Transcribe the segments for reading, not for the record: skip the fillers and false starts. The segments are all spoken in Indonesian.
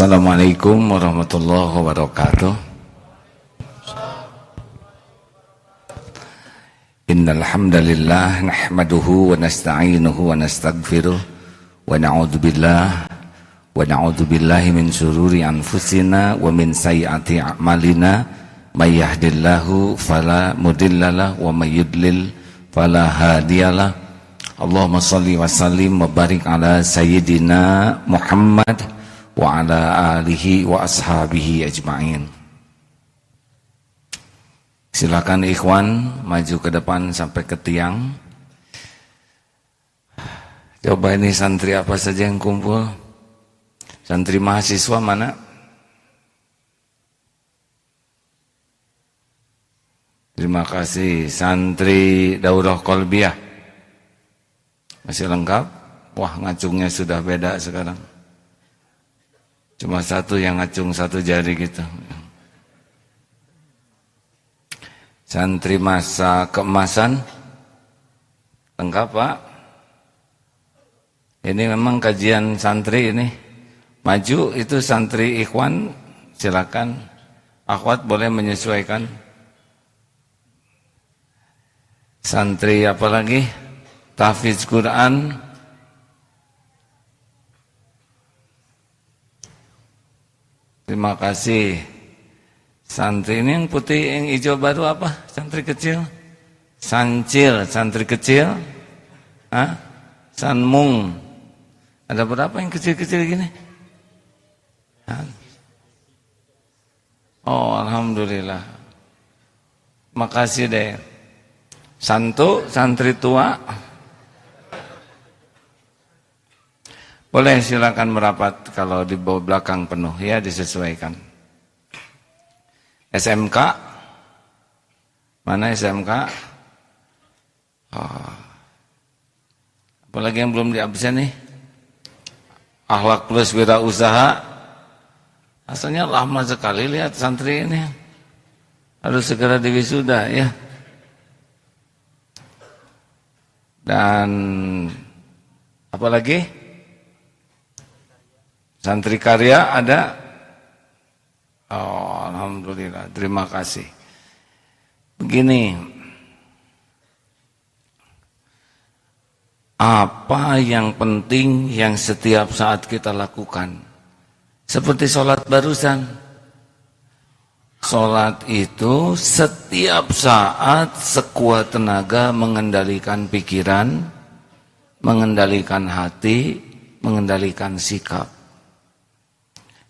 Assalamualaikum warahmatullahi wabarakatuh. Innal hamdalillah nahmaduhu wa nasta'inuhu wa nastaghfiruh wa na'udzu billahi min syururi anfusina wa min sayyiati a'malina may yahdihillahu fala mudhillalah wa may yudlil fala hadiyalah. Allahumma shalli wa sallim wa barik ala sayyidina Muhammad wa ala alihi wa ashabihi ajma'in. Silakan ikhwan maju ke depan sampai ke tiang. Coba ini santri apa saja yang kumpul? Santri mahasiswa mana? Terima kasih. Santri daurah qalbiyah masih lengkap? Wah, ngacungnya sudah beda sekarang. Cuma satu yang ngacung satu jari gitu. Santri masa keemasan lengkap Pak. Ini memang kajian santri ini. Maju itu santri ikhwan, silakan. Akhwat boleh menyesuaikan. Santri apa lagi? Tahfidz Quran. Terima kasih. Santri ini yang putih, yang hijau baru apa? Santri kecil? Sancil, santri kecil. Hah? Sanmung. Ada berapa yang kecil-kecil gini? Hah? Oh, alhamdulillah. Makasih deh. Santu, santri tua. Boleh silakan merapat kalau di bawah belakang penuh ya, disesuaikan. SMK. Mana SMK? Oh. Apalagi yang belum diabsen nih? Akhlak plus wirausaha. Asalnya lama sekali lihat santri ini. Harus segera diwisuda ya. Dan apalagi? Santri karya ada? Oh, alhamdulillah, terima kasih. Begini, apa yang penting yang setiap saat kita lakukan? Seperti sholat barusan. Sholat itu setiap saat sekuat tenaga mengendalikan pikiran, mengendalikan hati, mengendalikan sikap.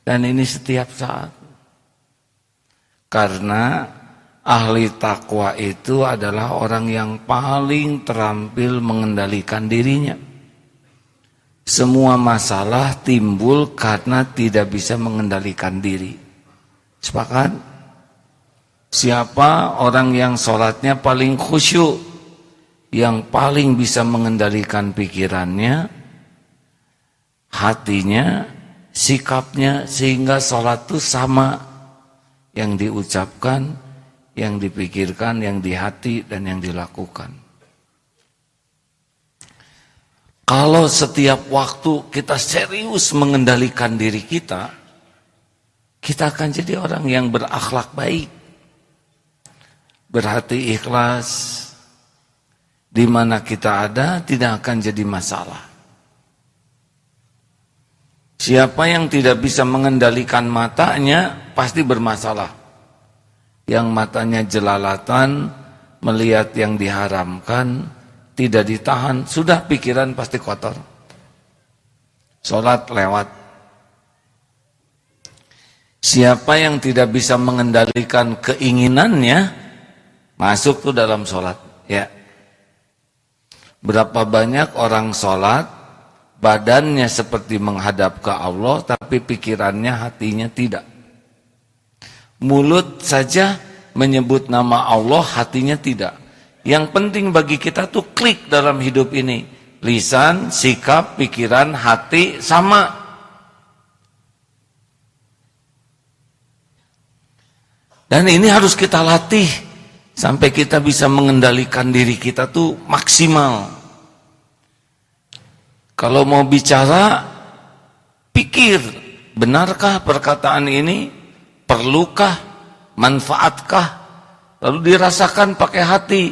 Dan ini setiap saat. Karena ahli takwa itu adalah orang yang paling terampil mengendalikan dirinya. Semua masalah timbul karena tidak bisa mengendalikan diri. Sepakat? Siapa orang yang sholatnya paling khusyuk, yang paling bisa mengendalikan pikirannya, hatinya, sikapnya, sehingga sholat itu sama yang diucapkan, yang dipikirkan, yang di hati, dan yang dilakukan. Kalau setiap waktu kita serius mengendalikan diri kita akan jadi orang yang berakhlak baik, berhati ikhlas, di mana kita ada tidak akan jadi masalah. Siapa yang tidak bisa mengendalikan matanya pasti bermasalah. Yang matanya jelalatan, melihat yang diharamkan, tidak ditahan, sudah pikiran pasti kotor. Sholat lewat. Siapa yang tidak bisa mengendalikan keinginannya, masuk tuh dalam sholat. Ya. Berapa banyak orang sholat, badannya seperti menghadap ke Allah, tapi pikirannya, hatinya tidak. Mulut saja menyebut nama Allah, hatinya tidak. Yang penting bagi kita tuh klik dalam hidup ini. Lisan, sikap, pikiran, hati sama. Dan ini harus kita latih sampai kita bisa mengendalikan diri kita tuh maksimal. Kalau mau bicara, pikir benarkah perkataan ini? Perlukah? Manfaatkah? Lalu dirasakan pakai hati.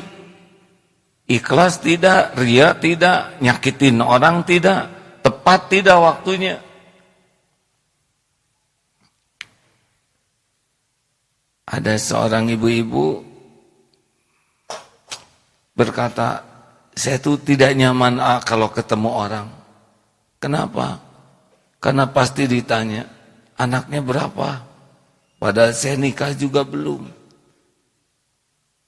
Ikhlas tidak, ria tidak, nyakitin orang tidak, tepat tidak waktunya. Ada seorang ibu-ibu berkata, saya tuh tidak nyaman kalau ketemu orang. Kenapa? Karena pasti ditanya, anaknya berapa? Padahal saya nikah juga belum.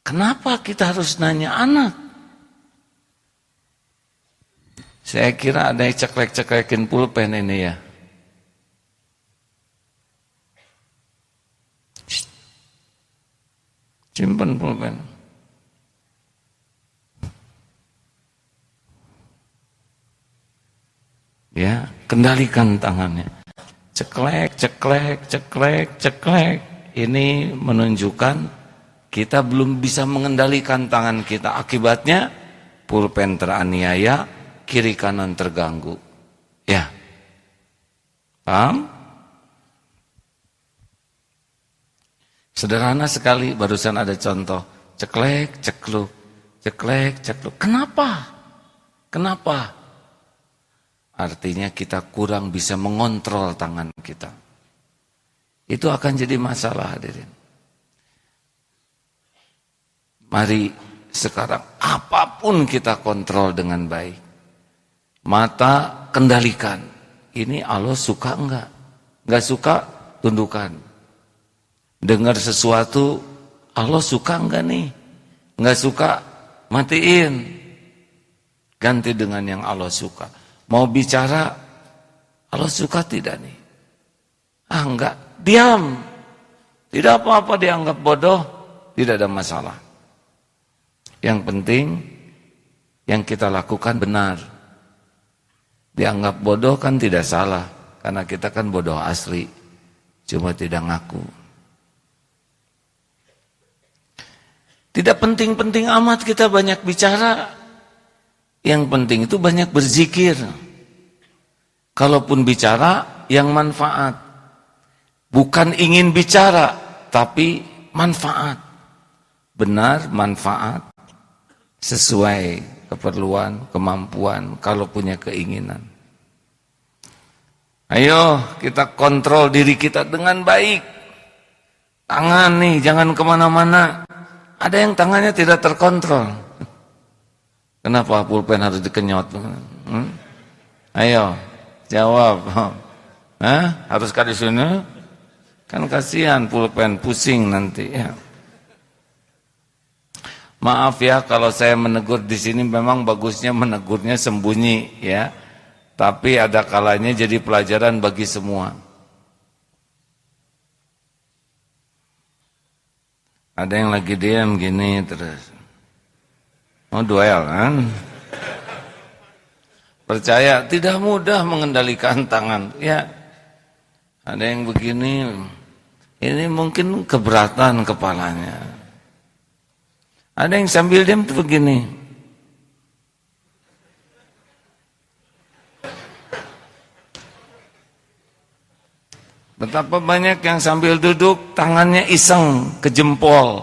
Kenapa kita harus nanya anak? Saya kira ada yang ceklek-ceklekin pulpen ini ya. Simpan pulpen. Ya, kendalikan tangannya. Ceklek, ceklek, ceklek, ceklek. Ini menunjukkan kita belum bisa mengendalikan tangan kita. Akibatnya pulpen teraniaya, kiri kanan terganggu. Ya. Paham? Sederhana sekali, barusan ada contoh. Ceklek, cekluk. Ceklek, cekluk. Kenapa? Kenapa? Artinya kita kurang bisa mengontrol tangan kita. Itu akan jadi masalah, hadirin. Mari sekarang apapun kita kontrol dengan baik. Mata kendalikan. Ini Allah suka enggak? Enggak suka, tundukkan. Dengar sesuatu, Allah suka enggak nih? Enggak suka, matiin. Ganti dengan yang Allah suka. Mau bicara, Allah suka tidak nih? Enggak, diam. Tidak apa-apa dianggap bodoh, tidak ada masalah. Yang penting, yang kita lakukan benar. Dianggap bodoh kan tidak salah, karena kita kan bodoh asli, cuma tidak ngaku. Tidak penting-penting amat kita banyak bicara. Yang penting itu banyak berzikir. Kalaupun bicara, yang manfaat. Bukan ingin bicara, tapi manfaat. Benar, manfaat. Sesuai keperluan, kemampuan, kalau punya keinginan. Ayo kita kontrol diri kita dengan baik. Tangan nih, jangan kemana-mana. Ada yang tangannya tidak terkontrol. Kenapa pulpen harus dikenyot? Ayo, jawab. Harus di sini? Kan kasihan pulpen, pusing nanti ya. Maaf ya kalau saya menegur di sini, memang bagusnya menegurnya sembunyi ya. Tapi ada kalanya jadi pelajaran bagi semua. Ada yang lagi diam gini terus. Mau duel kan? Percaya tidak mudah mengendalikan tangan. Ya, ada yang begini. Ini mungkin keberatan kepalanya. Ada yang sambil diam tuh begini. Betapa banyak yang sambil duduk tangannya iseng ke jempol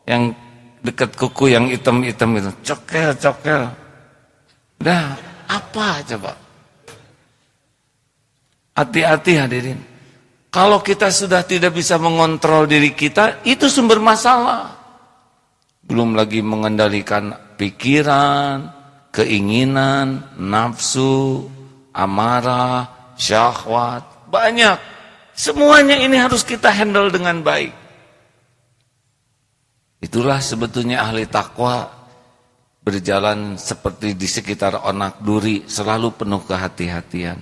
yang dekat kuku yang hitam-hitam itu, cokel. Dah, apa coba? Hati-hati hadirin. Kalau kita sudah tidak bisa mengontrol diri kita, itu sumber masalah. Belum lagi mengendalikan pikiran, keinginan, nafsu, amarah, syahwat, banyak. Semuanya ini harus kita handle dengan baik. Itulah sebetulnya ahli takwa berjalan seperti di sekitar onak duri, selalu penuh kehati-hatian.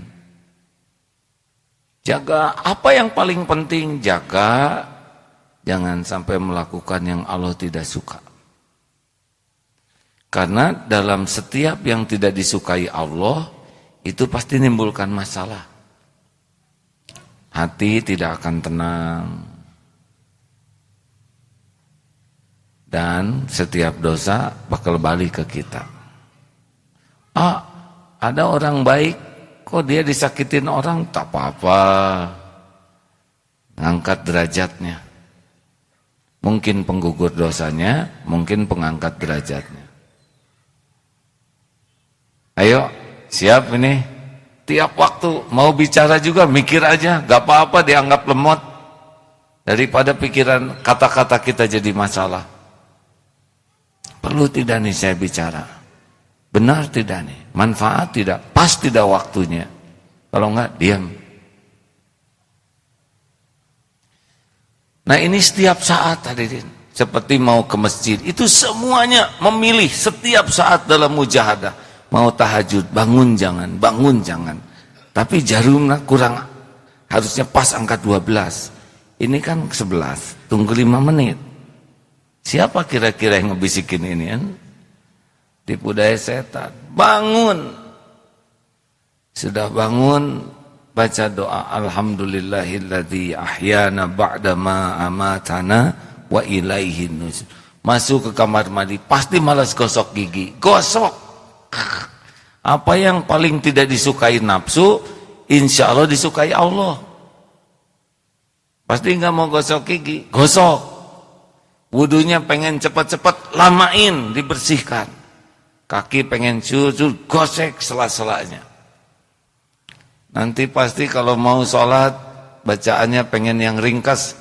Jaga apa yang paling penting, jaga jangan sampai melakukan yang Allah tidak suka. Karena dalam setiap yang tidak disukai Allah, itu pasti menimbulkan masalah. Hati tidak akan tenang. Dan setiap dosa bakal balik ke kita. Ada orang baik, kok dia disakitin orang, tak apa-apa. ngangkat derajatnya. Mungkin penggugur dosanya, mungkin pengangkat derajatnya. Ayo, siap ini. Tiap waktu mau bicara juga mikir aja, gak apa-apa dianggap lemot. Daripada pikiran kata-kata kita jadi masalah. Perlu tidak nih saya bicara? Benar tidak nih? Manfaat tidak? Pas tidak waktunya? Kalau enggak, diam. Nah ini setiap saat hadirin, seperti mau ke masjid, itu semuanya memilih setiap saat dalam mujahadah. Mau tahajud, bangun jangan. Tapi jarumnya kurang, harusnya pas angka 12. Ini kan 11, tunggu 5 menit. Siapa kira-kira yang ngebisikin ini kan? Tipu daya setan. Bangun. Sudah bangun, baca doa alhamdulillahilladzi ahyana ba'dama amatana wa ilaihin nusyur. Masuk ke kamar mandi, pasti malas gosok gigi. Gosok. Apa yang paling tidak disukai nafsu, insya Allah disukai Allah. Pasti nggak mau gosok gigi, gosok. Wudunya pengen cepat-cepat, lamain, dibersihkan. Kaki pengen cuci, gosek sela-selanya. Nanti pasti kalau mau sholat, bacaannya pengen yang ringkas,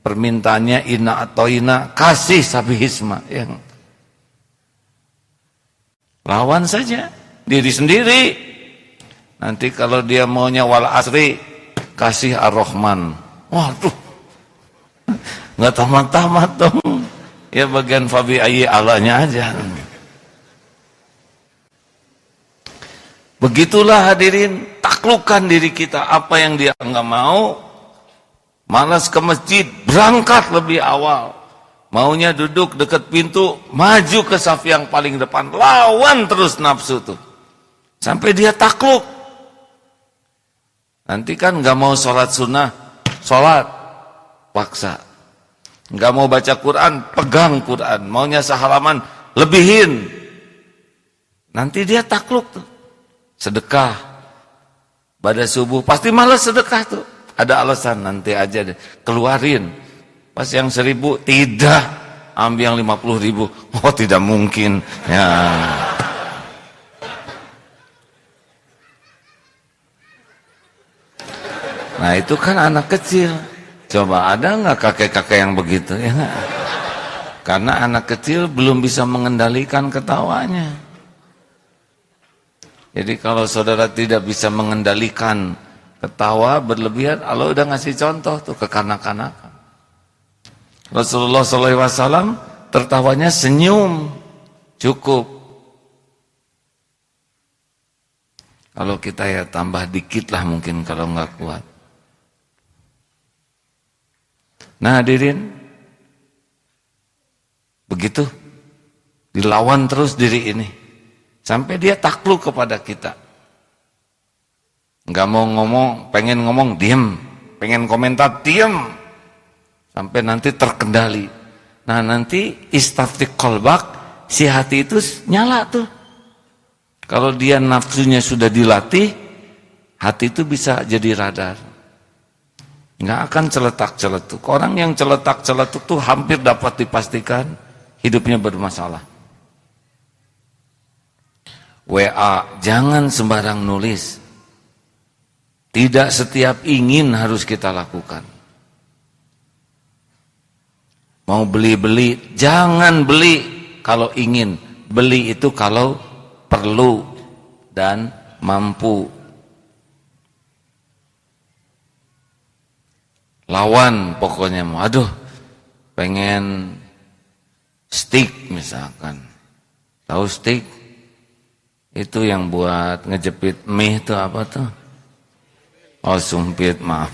permintaannya ina atau ina, kasih sabihisma. Yang lawan saja diri sendiri. Nanti kalau dia maunya wal asri, kasih ar-Rahman. Waduh, nggak tamat-tamat dong. Ya bagian fabi ayyi alanya aja. Begitulah hadirin, taklukkan diri kita. Apa yang dia nggak mau, malas ke masjid, berangkat lebih awal. Maunya duduk dekat pintu, maju ke saf yang paling depan, lawan terus nafsu tuh, sampai dia takluk. Nanti kan nggak mau sholat sunnah, sholat paksa. Nggak mau baca Quran, pegang Quran. Maunya sehalaman, lebihin. Nanti dia takluk tuh. Sedekah pada subuh pasti malas sedekah tuh, ada alasan nanti aja deh, keluarin. Pas yang 1.000 tidak, ambil yang 50.000. Oh tidak mungkin ya. Nah itu kan anak kecil. Coba ada nggak kakek-kakek yang begitu ya? Karena anak kecil belum bisa mengendalikan ketawanya. Jadi kalau saudara tidak bisa mengendalikan ketawa berlebihan, Allah udah ngasih contoh tuh ke kanak-kanakan. Rasulullah SAW tertawanya senyum, cukup. Kalau kita ya tambah dikit lah mungkin kalau nggak kuat. Nah hadirin, begitu dilawan terus diri ini. Sampai dia takluk kepada kita. Enggak mau ngomong, pengen ngomong, diem. Pengen komentar, diem. Sampai nanti terkendali. Nah nanti istaftik kolbak, si hati itu nyala tuh. Kalau dia nafsunya sudah dilatih, hati itu bisa jadi radar. Enggak akan celetak-celetuk. Orang yang celetak-celetuk tuh hampir dapat dipastikan hidupnya bermasalah. WA, jangan sembarang nulis. Tidak setiap ingin harus kita lakukan. Mau beli-beli, jangan beli kalau ingin. Beli itu kalau perlu dan mampu. Lawan pokoknya mau, aduh, pengen stick misalkan. Tahu stick? Itu yang buat ngejepit mie itu apa tuh? Oh sumpit, maaf.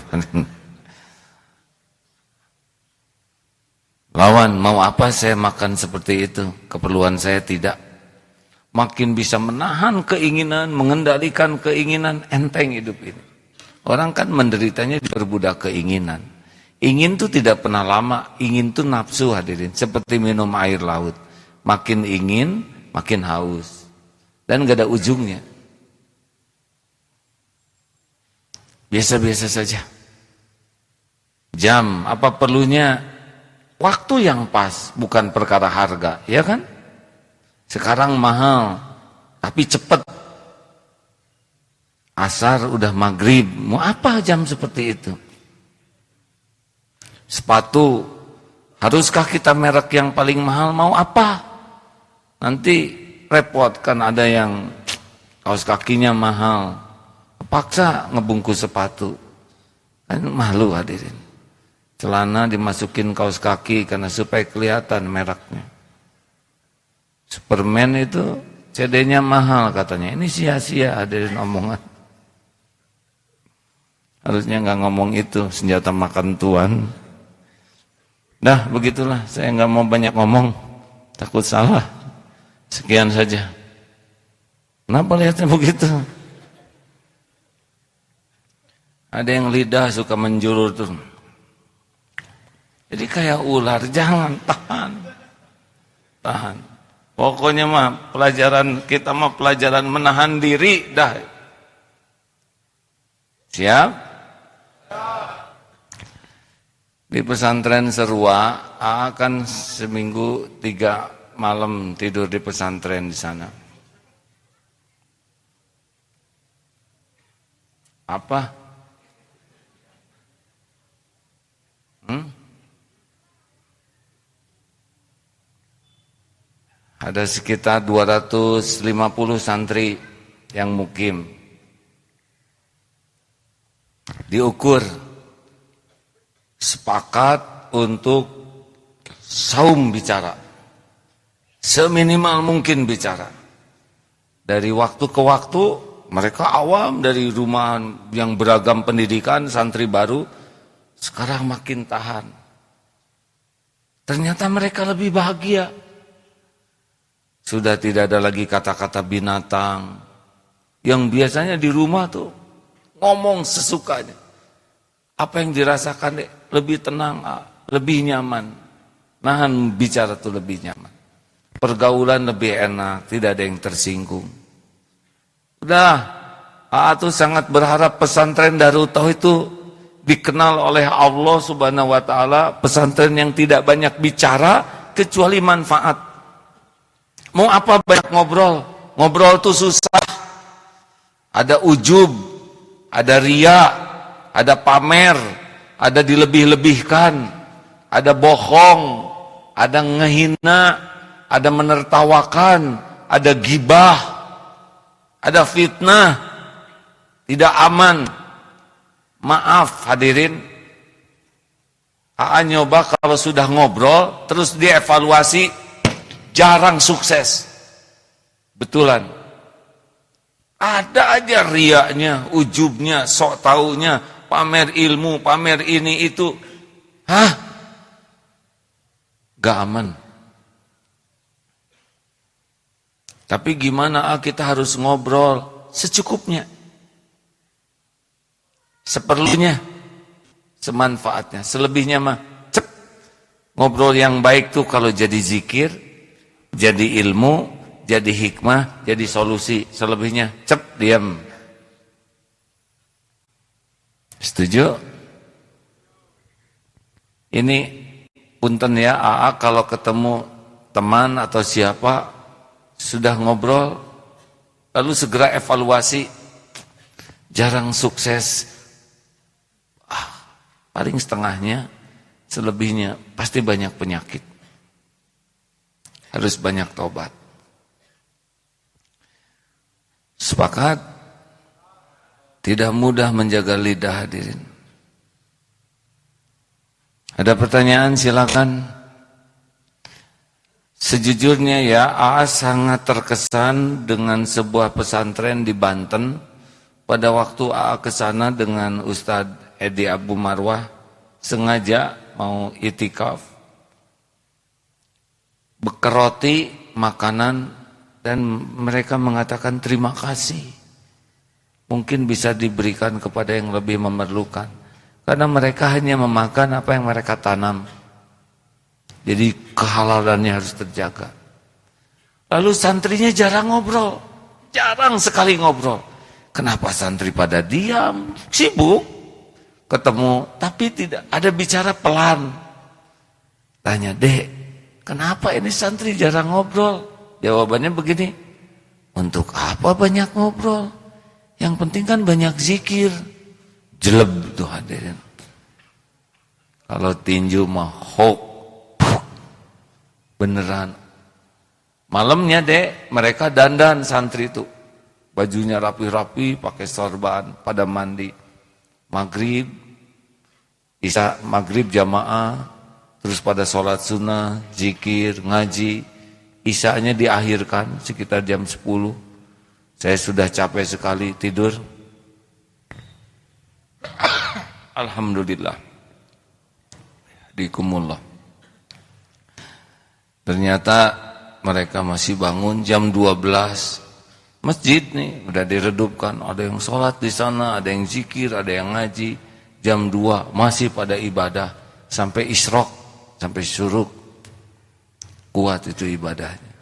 Lawan, mau apa saya makan seperti itu? Keperluan saya tidak. Makin bisa menahan keinginan, mengendalikan keinginan, enteng hidup ini. Orang kan menderitanya diperbudak keinginan. Ingin tuh tidak pernah lama, ingin tuh nafsu hadirin. Seperti minum air laut. Makin ingin, makin haus. Dan gak ada ujungnya. Biasa-biasa saja. jam, apa perlunya waktu yang pas, bukan perkara harga, ya kan? Sekarang mahal, tapi cepat. Asar udah maghrib, mau apa jam seperti itu? Sepatu, haruskah kita merek yang paling mahal, mau apa? Nanti repot, kan ada yang kaos kakinya mahal, paksa ngebungkus sepatu, kan malu hadirin. Celana dimasukin kaos kaki karena supaya kelihatan mereknya. Superman itu CD-nya mahal katanya, ini sia-sia hadirin omongan. Harusnya nggak ngomong itu, senjata makan tuan. Dah begitulah, saya nggak mau banyak ngomong, takut salah. Sekian saja. Kenapa lihatnya begitu? Ada yang lidah suka menjulur tuh. Jadi kayak ular, jangan, tahan. Pokoknya mah pelajaran kita mah pelajaran menahan diri dah. Siap? Di pesantren Serua, akan seminggu 3 malam tidur di pesantren di sana. Apa? Ada sekitar 250 santri yang mukim. Diukur sepakat untuk saum bicara, seminimal mungkin bicara. Dari waktu ke waktu mereka awam dari rumah yang beragam pendidikan, santri baru, sekarang makin tahan. Ternyata mereka lebih bahagia. Sudah tidak ada lagi kata-kata binatang yang biasanya di rumah tuh ngomong sesukanya. Apa yang dirasakan lebih tenang, lebih nyaman. Nahan bicara tuh lebih nyaman. Pergaulan lebih enak, tidak ada yang tersinggung. Udah, tuh sangat berharap pesantren Darut Tauhid itu dikenal oleh Allah Subhanahu wa taala, pesantren yang tidak banyak bicara kecuali manfaat. Mau apa banyak ngobrol? Ngobrol tuh susah. Ada ujub, ada ria, ada pamer, ada dilebih-lebihkan, ada bohong, ada ngehina, ada menertawakan, ada gibah, ada fitnah, tidak aman. Maaf hadirin, nyoba kalau sudah ngobrol, terus dievaluasi, jarang sukses. Betulan. Ada aja riaknya, ujubnya, sok taunya, pamer ilmu, pamer ini itu. Gak aman. Tapi gimana kita harus ngobrol secukupnya. Seperlunya, semanfaatnya. Selebihnya mah cep. Ngobrol yang baik tuh kalau jadi zikir, jadi ilmu, jadi hikmah, jadi solusi. Selebihnya cep, diam. Setuju? Ini punten ya, kalau ketemu teman atau siapa sudah ngobrol, lalu segera evaluasi, jarang sukses. Paling setengahnya, selebihnya pasti banyak penyakit. Harus banyak tobat. Sepakat? Tidak mudah menjaga lidah hadirin. Ada pertanyaan silakan. Sejujurnya ya, sangat terkesan dengan sebuah pesantren di Banten. Pada waktu ke sana dengan Ustadz Edi Abu Marwah, sengaja mau itikaf, bekeroti makanan, dan mereka mengatakan terima kasih. Mungkin bisa diberikan kepada yang lebih memerlukan. Karena mereka hanya memakan apa yang mereka tanam. Jadi kehalalannya harus terjaga. Lalu santrinya jarang ngobrol. Jarang sekali ngobrol. Kenapa santri pada diam? Sibuk. ketemu, tapi tidak ada bicara pelan. Tanya, "Dek, kenapa ini santri jarang ngobrol?" Jawabannya begini, "Untuk apa banyak ngobrol? Yang penting kan banyak zikir." Jeleb tuh hadirin. Kalau tinju mah hoax, beneran. Malamnya Dek, mereka dandan santri itu. Bajunya rapi-rapi, pakai sorban, pada mandi. Maghrib, isya maghrib jamaah, terus pada sholat sunnah, zikir, ngaji. Isyanya diakhirkan sekitar jam 10. Saya sudah capek sekali tidur. Alhamdulillah. Dikumullah. Ternyata mereka masih bangun jam 12. Masjid nih udah diredupkan, ada yang sholat di sana, ada yang zikir, ada yang ngaji. Jam 2 masih pada ibadah sampai isyraq, sampai syuruk. Kuat itu ibadahnya.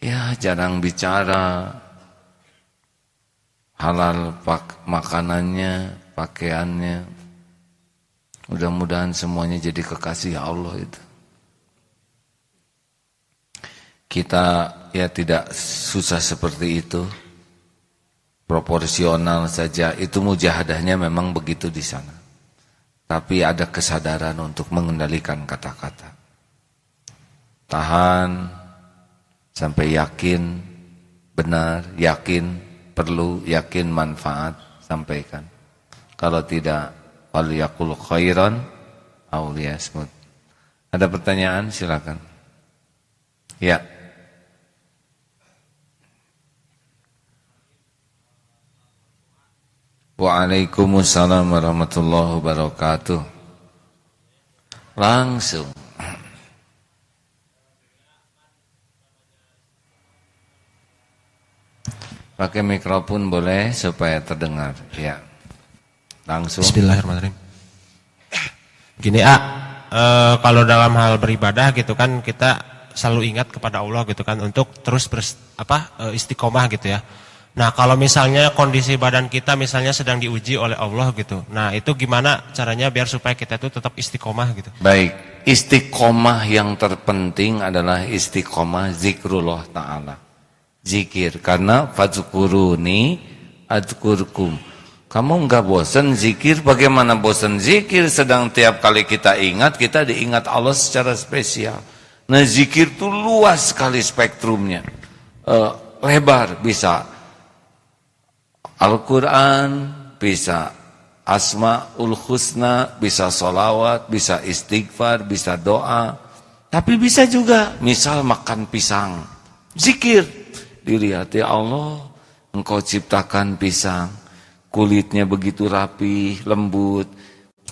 Ya, jarang bicara. Halal makanannya, pakaiannya. Mudah-mudahan semuanya jadi kekasih Allah itu. Kita ya tidak susah seperti itu. Proporsional saja, itu mujahadahnya memang begitu di sana. Tapi ada kesadaran untuk mengendalikan kata-kata. Tahan sampai yakin benar, yakin perlu, yakin manfaat, sampaikan. Kalau tidak, falyaqul khairan aw liyasmut. Ada pertanyaan? Silakan. Ya. Waalaikumsalam warahmatullahi wabarakatuh. Langsung. Pakai mikrofon boleh supaya terdengar. Ya. Langsung. Bismillahirrahmanirrahim. Gini kalau dalam hal beribadah gitu kan kita selalu ingat kepada Allah gitu kan untuk terus istiqomah gitu ya. Nah kalau misalnya kondisi badan kita misalnya sedang diuji oleh Allah gitu. Nah itu gimana caranya biar supaya kita itu tetap istiqomah gitu. Baik, istiqomah yang terpenting adalah istiqomah zikrullah ta'ala. Zikir, karena fadzkuruni adzkurkum. Kamu enggak bosan zikir? Bagaimana bosan zikir? Sedang tiap kali kita ingat, kita diingat Allah secara spesial. Nah zikir itu luas sekali spektrumnya. Lebar, bisa Al-Quran, bisa Asma'ul Husna, bisa sholawat, bisa istighfar, bisa doa. Tapi bisa juga, misal makan pisang, zikir. Dilihat, ya Allah, Engkau ciptakan pisang, kulitnya begitu rapi, lembut,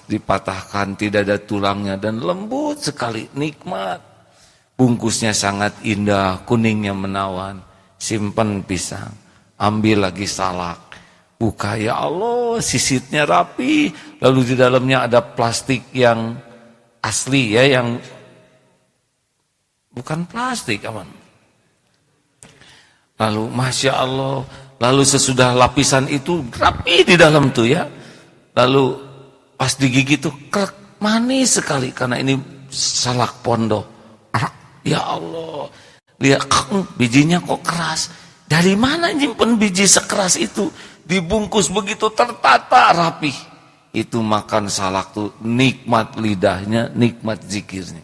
dipatahkan, tidak ada tulangnya, dan lembut sekali, nikmat. Bungkusnya sangat indah, kuningnya menawan. Simpan pisang, ambil lagi salak. Buka, ya Allah, sisitnya rapi, lalu di dalamnya ada plastik yang asli ya, yang bukan plastik, aman. Lalu Masya Allah, lalu sesudah lapisan itu rapi di dalam tuh ya, lalu pas digigit tuh krek, manis sekali karena ini salak pondok. Ya Allah, lihat bijinya kok keras. Dari mana nyimpen biji sekeras itu? Dibungkus begitu tertata rapi. Itu makan salak tuh nikmat lidahnya, nikmat zikirnya.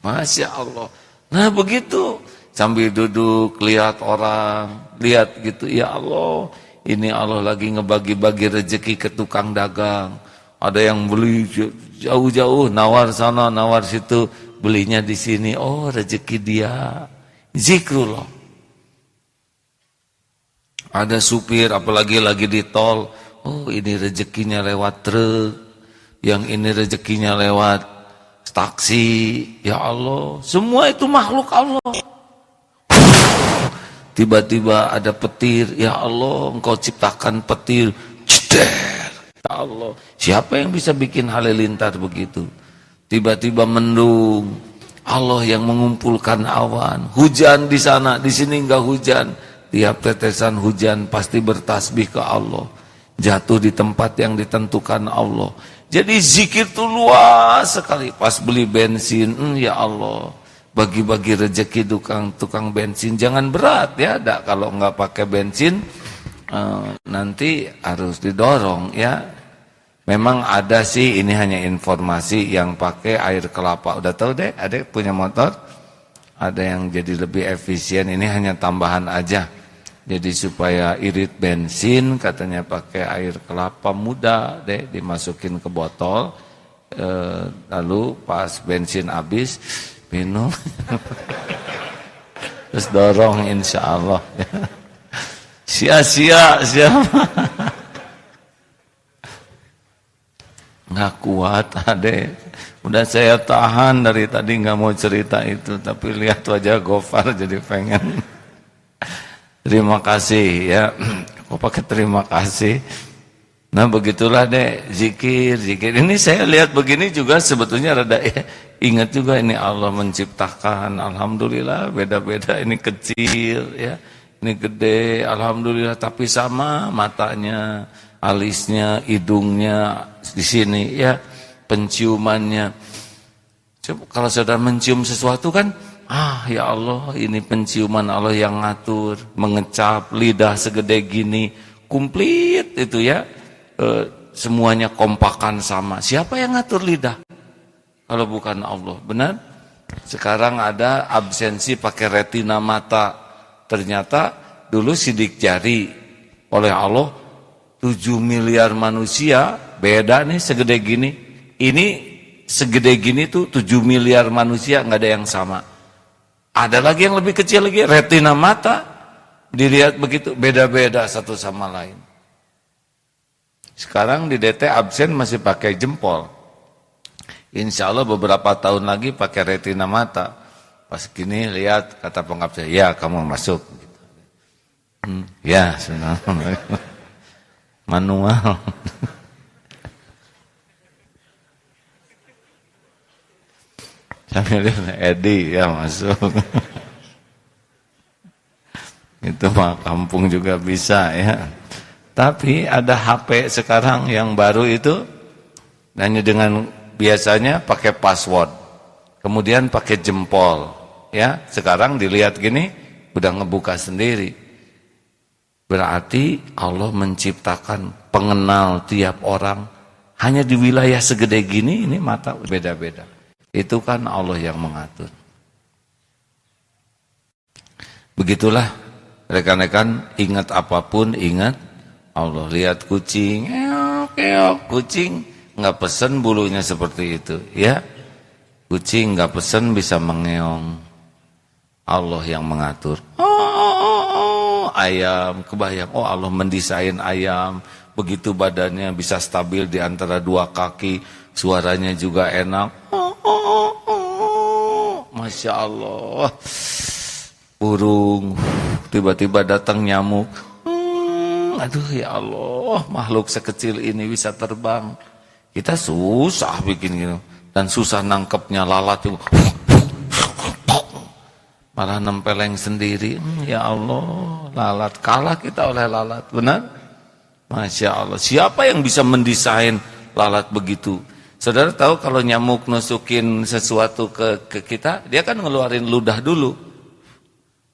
Masya Allah. Nah begitu, sambil duduk lihat orang, lihat gitu, ya Allah, ini Allah lagi ngebagi-bagi rezeki ke tukang dagang. Ada yang beli jauh-jauh, nawar sana, nawar situ, belinya di sini. Oh rezeki dia, zikrullah. Ada supir, apalagi lagi di tol, oh ini rezekinya lewat truk, yang ini rezekinya lewat taksi, ya Allah, semua itu makhluk Allah. Tiba-tiba ada petir, ya Allah, Engkau ciptakan petir, ceder, ya Allah, siapa yang bisa bikin halilintar begitu? Tiba-tiba mendung, Allah yang mengumpulkan awan, hujan di sana, di sini enggak hujan. Tiap tetesan hujan pasti bertasbih ke Allah. jatuh di tempat yang ditentukan Allah. Jadi zikir itu luas sekali. Pas beli bensin, ya Allah, bagi-bagi rezeki tukang bensin, jangan berat ya. Kalau nggak pakai bensin nanti harus didorong ya. Memang ada sih, ini hanya informasi, yang pakai air kelapa. Udah tahu deh, ada punya motor, ada yang jadi lebih efisien. Ini hanya tambahan aja. Jadi supaya irit bensin, katanya pakai air kelapa muda deh, dimasukin ke botol, lalu pas bensin habis minum, terus dorong, insya Allah. Sia-sia siapa? Nggak kuat adek. Udah saya tahan dari tadi nggak mau cerita itu, tapi lihat wajah Gofar jadi pengen. Terima kasih ya. Kok pakai terima kasih? Nah begitulah deh, zikir. Ini saya lihat begini juga sebetulnya rada ingat juga, ini Allah menciptakan. Alhamdulillah beda-beda, ini kecil ya, ini gede, alhamdulillah, tapi sama matanya, alisnya, hidungnya di sini ya, penciumannya. Coba kalau saudara mencium sesuatu kan, ya Allah, ini penciuman Allah yang ngatur, mengecap lidah segede gini, komplit itu ya, semuanya kompakan sama. Siapa yang ngatur lidah? Kalau bukan Allah, benar? Sekarang ada absensi pakai retina mata. Ternyata dulu sidik jari oleh Allah 7 miliar manusia, beda nih segede gini. Ini segede gini tuh 7 miliar manusia, nggak ada yang sama. Ada lagi yang lebih kecil lagi, retina mata, dilihat begitu, beda-beda satu sama lain. Sekarang di DT absen masih pakai jempol. Insya Allah beberapa tahun lagi pakai retina mata. Pas gini lihat, kata pengabsen, ya kamu masuk. Ya, sebenarnya manual. Sambil Edi ya masuk. Itu mah kampung juga bisa ya. Tapi ada HP sekarang yang baru itu, hanya dengan biasanya pakai password, kemudian pakai jempol ya. Sekarang dilihat gini udah ngebuka sendiri. Berarti Allah menciptakan pengenal tiap orang hanya di wilayah segede gini, ini mata beda-beda. Itu kan Allah yang mengatur. Begitulah rekan-rekan, ingat apapun ingat Allah. Lihat kucing, keok, kucing nggak pesen bulunya seperti itu, ya. Kucing nggak pesen bisa mengeong. Allah yang mengatur. Ayam, kebayang, Allah mendesain ayam, begitu badannya bisa stabil di antara dua kaki, suaranya juga enak. Masya Allah. Burung, tiba-tiba datang nyamuk. Aduh ya Allah, makhluk sekecil ini bisa terbang. Kita susah bikin gitu, dan susah nangkepnya. Lalat juga malah nempeleng sendiri. Ya Allah, lalat, kalah kita oleh lalat, benar? Masya Allah, siapa yang bisa mendesain lalat begitu? Saudara tahu kalau nyamuk nusukin sesuatu ke kita, dia kan ngeluarin ludah dulu.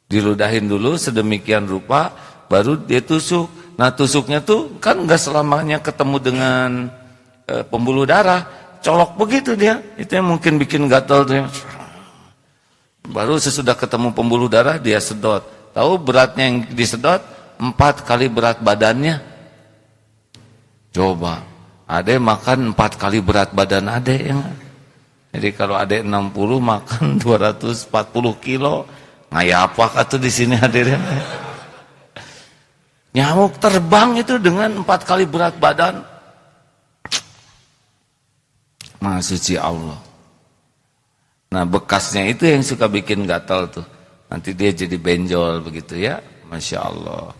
Diludahin dulu sedemikian rupa, baru dia tusuk. Nah tusuknya tuh kan nggak selamanya ketemu dengan pembuluh darah, colok begitu dia. Itu yang mungkin bikin gatal tuh. Baru sesudah ketemu pembuluh darah dia sedot. Tahu beratnya yang disedot 4 kali berat badannya. Coba, adek makan 4 kali berat badan adek ya. Jadi kalau adek 60 makan 240 kilo. Ngayapakah tuh di sini hadirnya? Nyamuk terbang itu dengan 4 kali berat badan. Maha suci Allah. Nah bekasnya itu yang suka bikin gatal tuh. Nanti dia jadi benjol begitu ya. Masya Allah.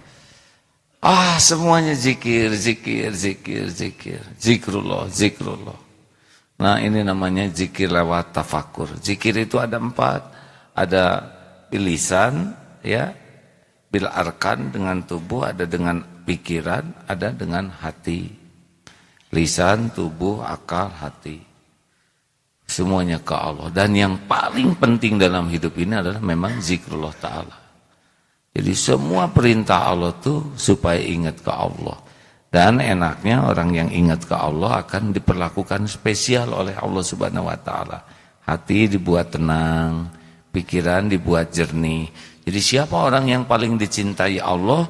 Semuanya zikir, zikir, zikir, zikir. Zikrullah, zikrullah. Nah ini namanya zikir lewat tafakur. Zikir itu ada 4. Ada bilisan ya, bil arkan dengan tubuh, ada dengan pikiran, ada dengan hati. Lisan, tubuh, akal, hati. Semuanya ke Allah. Dan yang paling penting dalam hidup ini adalah memang zikrullah ta'ala. Jadi semua perintah Allah tuh supaya ingat ke Allah. Dan enaknya orang yang ingat ke Allah akan diperlakukan spesial oleh Allah Subhanahu wa ta'ala. Hati dibuat tenang, pikiran dibuat jernih. Jadi siapa orang yang paling dicintai Allah?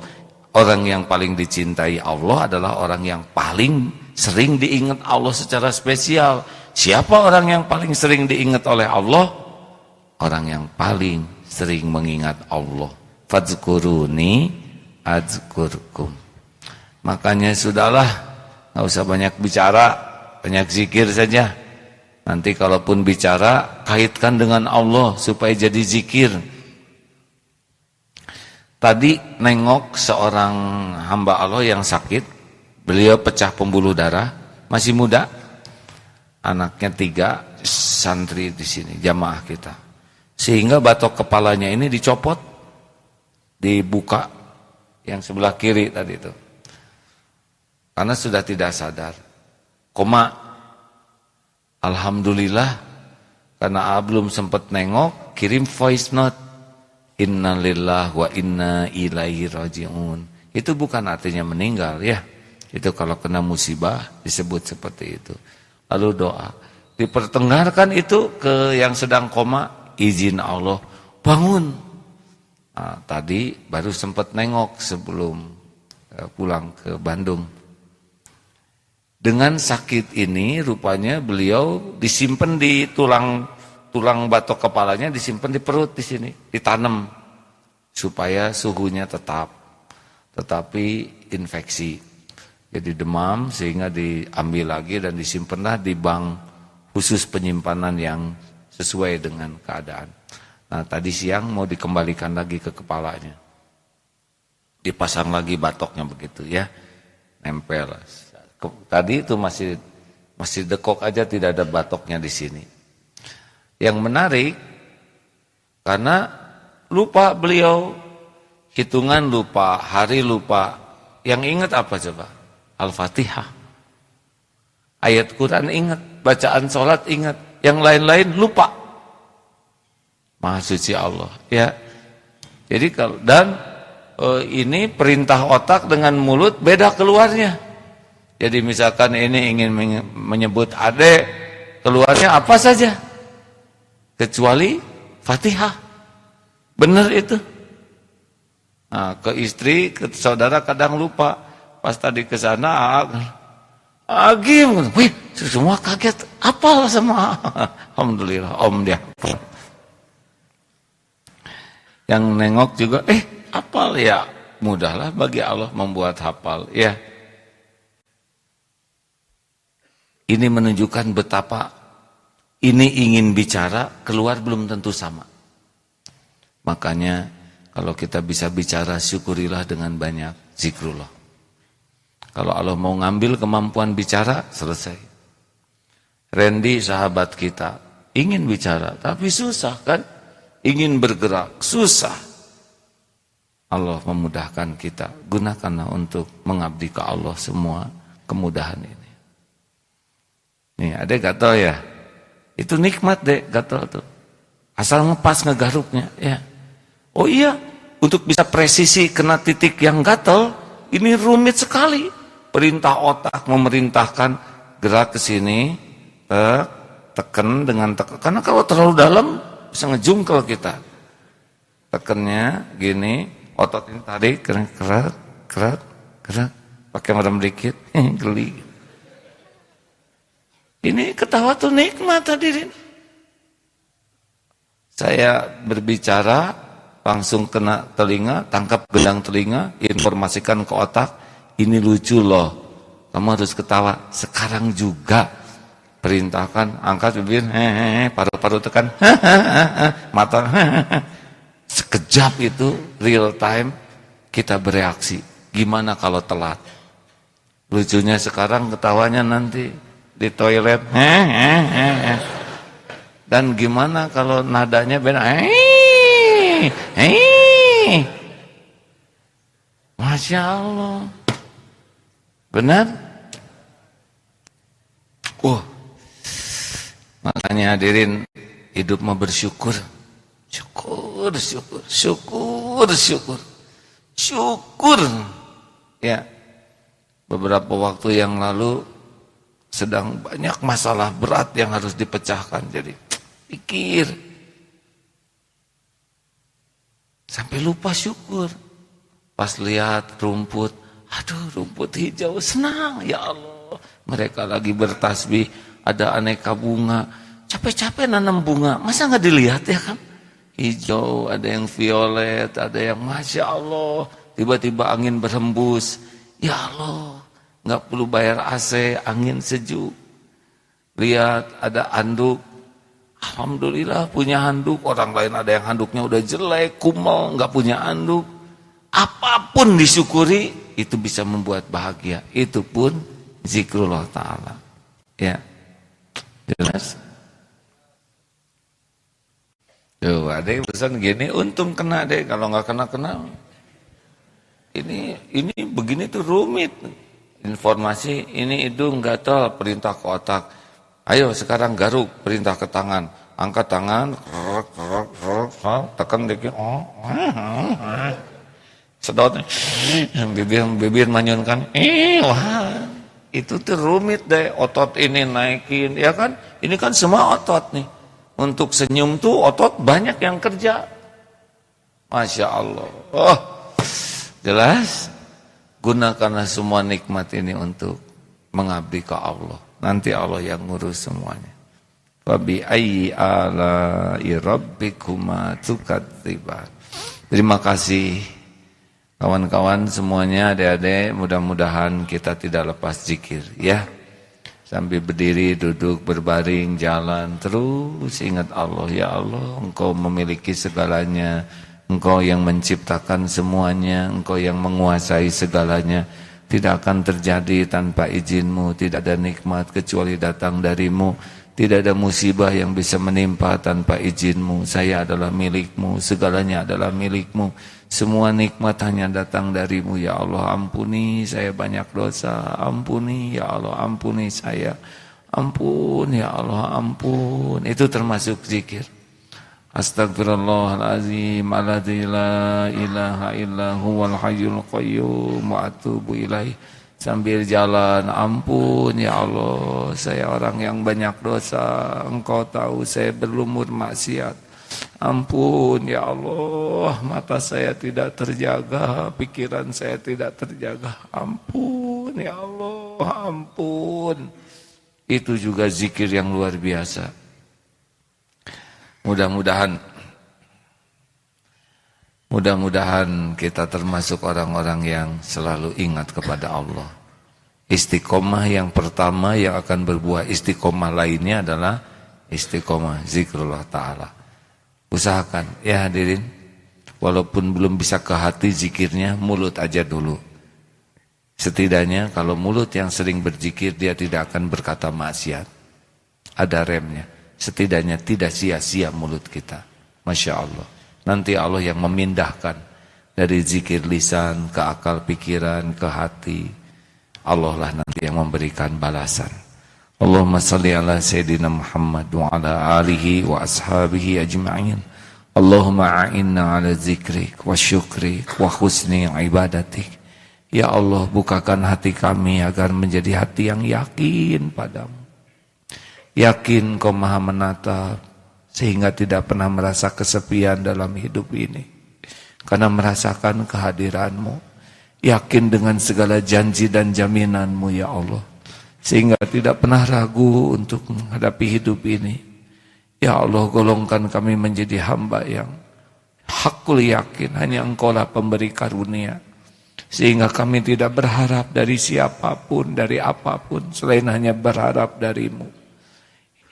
Orang yang paling dicintai Allah adalah orang yang paling sering diingat Allah secara spesial. Siapa orang yang paling sering diingat oleh Allah? Orang yang paling sering mengingat Allah. Fadzkuruni adzkurkum. Makanya sudahlah, nggak usah banyak bicara, banyak zikir saja. Nanti kalaupun bicara, kaitkan dengan Allah supaya jadi zikir. Tadi nengok seorang hamba Allah yang sakit, beliau pecah pembuluh darah, masih muda, anaknya 3, santri di sini, jamaah kita. Sehingga batok kepalanya ini dicopot, dibuka yang sebelah kiri tadi itu. Karena sudah tidak sadar. Koma, alhamdulillah, karena belum sempat nengok, kirim voice note. Innalillahi wa inna ilaihi raji'un. Itu bukan artinya meninggal ya. Itu kalau kena musibah disebut seperti itu. Lalu doa. Dipertengahkan itu ke yang sedang koma, izin Allah, bangun. Nah, tadi baru sempat nengok sebelum pulang ke Bandung. Dengan sakit ini rupanya beliau disimpan di tulang batok kepalanya, disimpan di perut di sini, ditanam supaya suhunya tetap, tetapi infeksi. Jadi demam sehingga diambil lagi dan disimpanlah di bank khusus penyimpanan yang sesuai dengan keadaan. Nah, tadi siang mau dikembalikan lagi ke kepalanya. Dipasang lagi batoknya begitu ya. Nempel. Tadi itu masih dekok aja, tidak ada batoknya di sini. Yang menarik karena lupa beliau, hitungan lupa, hari lupa. Yang ingat apa coba? Al-Fatihah. Ayat Quran ingat, bacaan sholat ingat, yang lain-lain lupa. Maha suci Allah, ya. Jadi kalau ini perintah otak dengan mulut beda keluarnya. Jadi misalkan ini ingin menyebut adek, keluarnya apa saja? Kecuali Fatihah. Benar itu. Nah, ke istri, ke saudara kadang lupa. Pas tadi ke sana, agim, wih, semua kaget. Apal sama. Alhamdulillah, om dia. Yang nengok juga, apal ya. Mudahlah bagi Allah membuat hafal, ya. Ini menunjukkan betapa ini ingin bicara, keluar belum tentu sama. Makanya kalau kita bisa bicara, syukurilah dengan banyak zikrullah. Kalau Allah mau ngambil kemampuan bicara, selesai. Randy sahabat kita, ingin bicara, tapi susah kan? Ingin bergerak, susah. Allah memudahkan kita, gunakanlah untuk mengabdi ke Allah semua kemudahan ini. Nih, adek gatal ya? Itu nikmat dek, gatal tuh. Asal ngepas ngegaruknya, ya. Oh iya, untuk bisa presisi kena titik yang gatal, ini rumit sekali. Perintah otak memerintahkan gerak ke sini, tekan dengan tekan. Karena kalau terlalu dalam bisa ngejungkel kita. Tekennya gini, otot ini tarik, gerak, pakai merem dikit, geli. Ini ketawa tuh nikmat hadirin. Saya berbicara, langsung kena telinga, tangkap gendang telinga, informasikan ke otak, ini lucu loh, kamu harus ketawa. Sekarang juga perintahkan, angkat bibir, paru-paru tekan, mata, sekejap itu real time kita bereaksi. Gimana kalau telat? Lucunya sekarang ketawanya nanti di toilet, dan gimana kalau nadanya beda, Masya Allah. Benar? Makanya hadirin, hidup mah bersyukur. Syukur. Ya. Beberapa waktu yang lalu sedang banyak masalah berat yang harus dipecahkan. Jadi pikir. Sampai lupa syukur. Pas lihat rumput, aduh rumput hijau, senang, ya Allah. Mereka lagi bertasbih, ada aneka bunga. Capek-capek nanam bunga, masa nggak dilihat ya kan? Hijau, ada yang violet, ada yang Masya Allah. Tiba-tiba angin berhembus, ya Allah. Nggak perlu bayar AC, angin sejuk. Lihat, ada handuk. Alhamdulillah punya handuk. Orang lain ada yang handuknya udah jelek, kumel, nggak punya handuk. Apapun disyukuri, itu bisa membuat bahagia. Itu pun zikrullah ta'ala. Ya, jelas? Tuh, ada yang pesan gini, untung kena deh. Kalau nggak kena. Ini begini tuh rumit. Informasi, ini hidung gatal, perintah ke otak. Ayo sekarang garuk, perintah ke tangan. Angkat tangan, tekan dikit. Sedot, bibir manyunkan. Wah, itu tuh rumit deh. Otot ini naikin, ya kan? Ini kan semua otot nih. Untuk senyum tuh otot banyak yang kerja. Masya Allah. Oh, jelas. Gunakanlah semua nikmat ini untuk mengabdi ke Allah. Nanti Allah yang ngurus semuanya. Wa bi ayyi ala'i rabbikuma tukadziban. Terima kasih kawan-kawan semuanya, adik-adik, mudah-mudahan kita tidak lepas zikir ya. Sambil berdiri, duduk, berbaring, jalan, terus ingat Allah. Ya Allah, Engkau memiliki segalanya. Engkau yang menciptakan semuanya, Engkau yang menguasai segalanya. Tidak akan terjadi tanpa izin-Mu, tidak ada nikmat kecuali datang dari-Mu. Tidak ada musibah yang bisa menimpa tanpa izin-Mu. Saya adalah milik-Mu, segalanya adalah milik-Mu. Semua nikmat hanya datang dari-Mu. Ya Allah, ampuni saya banyak dosa. Ampuni ya Allah, ampuni saya. Ampun ya Allah, ampun. Itu termasuk zikir. Astagfirullahaladzim, alladzi la ilaha illa huwal hayyul qayyum wa atubu ilaih. Sambil jalan, ampun ya Allah, saya orang yang banyak dosa. Engkau tahu saya berlumur maksiat. Ampun ya Allah, mata saya tidak terjaga, pikiran saya tidak terjaga. Ampun ya Allah, ampun. Itu juga zikir yang luar biasa. Mudah-mudahan kita termasuk orang-orang yang selalu ingat kepada Allah. Istiqomah yang pertama yang akan berbuah istiqomah lainnya adalah istiqomah zikrullah ta'ala. Usahakan ya hadirin, walaupun belum bisa ke hati zikirnya, mulut aja dulu. Setidaknya kalau mulut yang sering berzikir, dia tidak akan berkata maksiat. Ada remnya. Setidaknya tidak sia-sia mulut kita. Masya Allah. Nanti Allah yang memindahkan dari zikir lisan ke akal pikiran, ke hati. Allah lah nanti yang memberikan balasan. Allahumma salli ala Sayyidina Muhammad wa ala alihi wa ashabihi ajma'in. Allahumma a'inna ala zikrik wa syukrik wa husni ibadatik. Ya Allah, bukakan hati kami agar menjadi hati yang yakin padamu. Yakin Kau maha menatap, sehingga tidak pernah merasa kesepian dalam hidup ini. Karena merasakan kehadiran-Mu. Yakin dengan segala janji dan jaminan-Mu ya Allah. Sehingga tidak pernah ragu untuk menghadapi hidup ini. Ya Allah, golongkan kami menjadi hamba yang hakul yakin. Hanya Engkau lah pemberi karunia. Sehingga kami tidak berharap dari siapapun, dari apapun. Selain hanya berharap dari-Mu.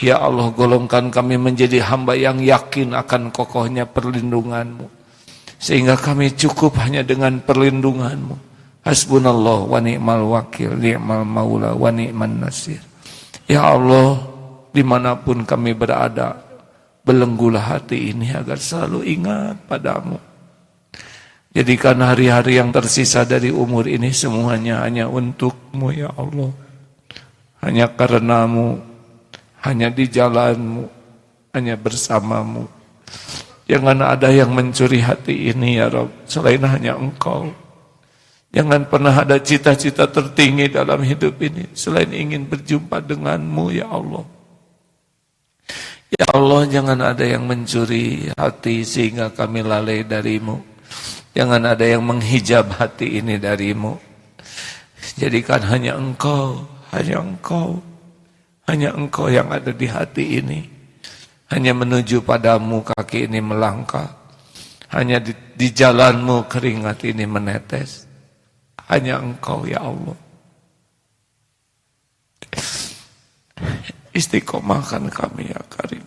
Ya Allah, golongkan kami menjadi hamba yang yakin akan kokohnya perlindungan-Mu. Sehingga kami cukup hanya dengan perlindungan-Mu. Hasbunallah wa ni'mal wakil, ni'mal maula wa ni'man nasir. Ya Allah, dimanapun kami berada, belenggulah hati ini agar selalu ingat padamu. Jadikan hari-hari yang tersisa dari umur ini semuanya hanya untuk-Mu ya Allah. Hanya karena-Mu, hanya di jalan-Mu, hanya bersama-Mu. Jangan ada yang mencuri hati ini ya Rabb, selain hanya Engkau. Jangan pernah ada cita-cita tertinggi dalam hidup ini selain ingin berjumpa denganmu ya Allah. Ya Allah, jangan ada yang mencuri hati sehingga kami lalai darimu. Jangan ada yang menghijab hati ini darimu. Jadikan hanya Engkau, hanya Engkau, hanya Engkau yang ada di hati ini. Hanya menuju padamu kaki ini melangkah. Hanya di jalanmu keringat ini menetes. Hanya Engkau ya Allah. Istiqomahkan kami ya Karim.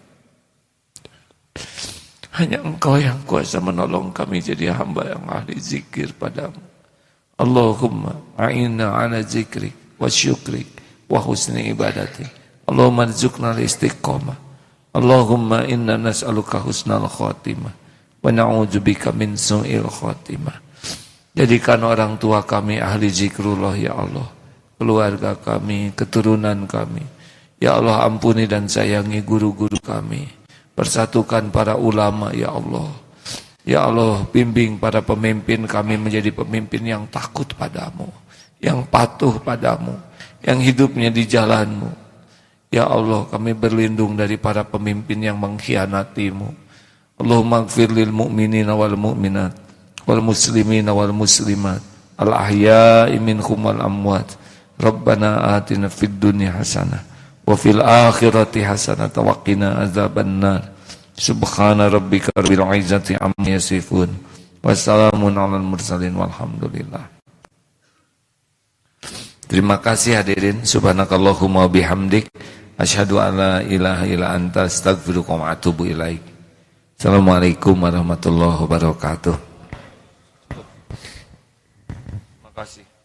Hanya Engkau yang kuasa menolong kami jadi hamba yang ahli zikir padamu. Allahumma a'inna ala zikrik wa syukrik wa husni ibadati. Allahumma rizukna istiqomah. Allahumma inna nas'aluka husnal khatimah wa na'udzubika min su'il khatimah. Jadikan orang tua kami ahli zikrullah ya Allah. Keluarga kami, keturunan kami. Ya Allah, ampuni dan sayangi guru-guru kami. Persatukan para ulama ya Allah. Ya Allah, bimbing para pemimpin kami menjadi pemimpin yang takut padamu, yang patuh padamu, yang hidupnya di jalanmu. Ya Allah, kami berlindung dari para pemimpin yang mengkhianatimu. Allahumma gfir lil mu'minina wal mu'minat wal muslimina wal muslimat al ahya'i minhum wal amwat. Rabbana atina fid dunya hasanah wa fil akhirati hasanah wa qina azabannar. Subhana rabbika rabbil izzati amma yasifun wa salamun alal mursalin walhamdulillah. Terima kasih hadirin. Subhanakallahumma bihamdik asyhadu an la ilaha illa anta astaghfiruka wa atubu ilaik. Assalamualaikum warahmatullahi wabarakatuh. Terima kasih.